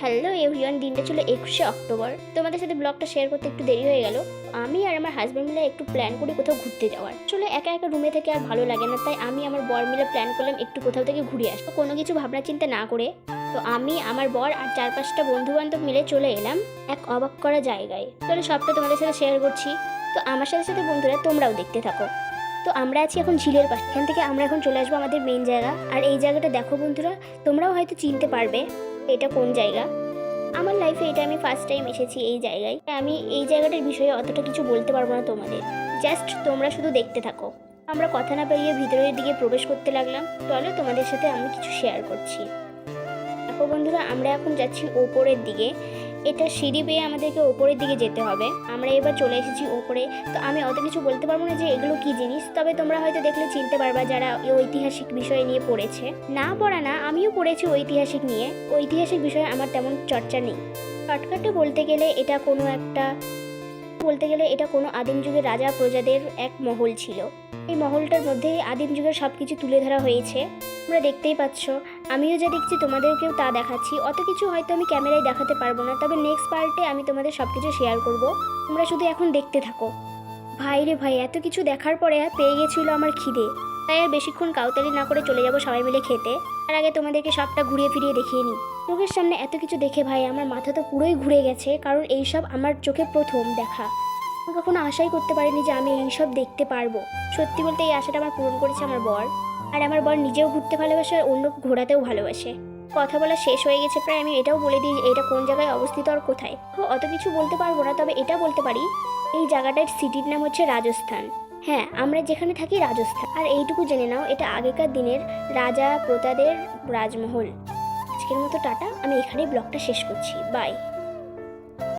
Hello everyone, দিনটা ছিল 21শে October. তোমাদের সাথে ব্লগটা শেয়ার করতে একটু দেরি হয়ে গেল। আমি আর আমার হাজব্যান্ড মিলে একটু প্ল্যান করি কোথাও ঘুরতে যাওয়ার। আসলে একা একা রুমে থেকে আর ভালো লাগে না, তাই আমি আমার বর মিলে প্ল্যান করলাম একটু কোথাও থেকে ঘুরে আসবো, কোনো কিছু ভাবনা চিন্তা না করে। তো আমি, আমার বর আর 4-5টা বন্ধু বান্ধব মিলে চলে এলাম এক অবাক করা জায়গায়। তাহলে সবটা তোমাদের সাথে শেয়ার করছি। তো আমার সাথে সাথে বন্ধুরা তোমরাও দেখতে থাকো। তো আমরা আছি এখন ঝিলের পাশে। এখান থেকে আমরা এখন চলে আসবো আমাদের মেইন জায়গা। আর এই জায়গাটা দেখো বন্ধুরা, তোমরাও হয়তো চিনতে পারবে এটা কোন জায়গা। আমার লাইফে এটা আমি ফার্স্ট টাইম এসেছি এই জায়গায়। আমি এই জায়গাটার বিষয়ে অতটা কিছু বলতে পারবো না তোমাদের, জাস্ট তোমরা শুধু দেখতে থাকো। আমরা কথা না পেরিয়ে ভিতরের দিকে প্রবেশ করতে লাগলাম। চলো তোমাদের সাথে আমি কিছু শেয়ার করছি। দেখো বন্ধুরা, আমরা এখন যাচ্ছি ওপরের দিকে। এটা সিঁড়ি বেয়ে আমাদেরকে ওপরের দিকে যেতে হবে। আমরা এবার চলে এসেছি ওপরে। তো আমি অত কিছু বলতে পারবো না যে এগুলো কি জিনিস, তবে তোমরা হয়তো দেখলে চিনতে পারবা যারা ঐতিহাসিক বিষয় নিয়ে পড়েছে। না পড়া না, আমিও পড়েছি ঐতিহাসিক নিয়ে। ঐতিহাসিক বিষয়ে আমার তেমন চর্চা নেই। শর্টকাটে বলতে গেলে এটা কোনো আদিম যুগের রাজা প্রজাদের এক মহল ছিল। এই মহলটার মধ্যে আদিম যুগের সব কিছু তুলে ধরা হয়েছে। তোমরা দেখতেই পাচ্ছ, আমিও যা দেখছি তোমাদেরকেও তা দেখাচ্ছি। অত কিছু হয়তো আমি ক্যামেরায় দেখাতে পারবো না, তবে নেক্সট পার্টে আমি তোমাদের সব কিছু শেয়ার করব। তোমরা শুধু এখন দেখতে থাকো। ভাই রে ভাই, এত কিছু দেখার পরে পেয়ে গেছিলো আমার খিদে। তাই আর বেশিক্ষণ কাউতালি না করে চলে যাবো সবাই মিলে খেতে। তার আগে তোমাদেরকে সবটা ঘুরিয়ে ফিরিয়ে দেখিয়ে নিই। চোখের সামনে এত কিছু দেখে ভাই আমার মাথা তো পুরোই ঘুরে গেছে, কারণ এইসব আমার চোখে প্রথম দেখা। আমি কখনো আশাই করতে পারিনি যে আমি এইসব দেখতে পারবো। সত্যি বলতে এই আশাটা আমার পূরণ করেছে আমার বর। আর আমার বর নিজেও ঘুরতে ভালোবাসে আর অন্য ঘোরাতেও ভালোবাসে। কথা বলা শেষ হয়ে গেছে প্রায়। আমি এটাও বলে দিই এটা কোন জায়গায় অবস্থিত আর কোথায়। অত কিছু বলতে পারবো না, তবে এটা বলতে পারি এই জায়গাটার সিটির নাম হচ্ছে রাজস্থান। হ্যাঁ, আমরা যেখানে থাকি রাজস্থান। আর এইটুকু জেনে নাও, এটা আগেকার দিনের রাজা প্রজাদের রাজমহল। আজকের মতো টাটা, আমি এখানেই ব্লগটা শেষ করছি। বাই।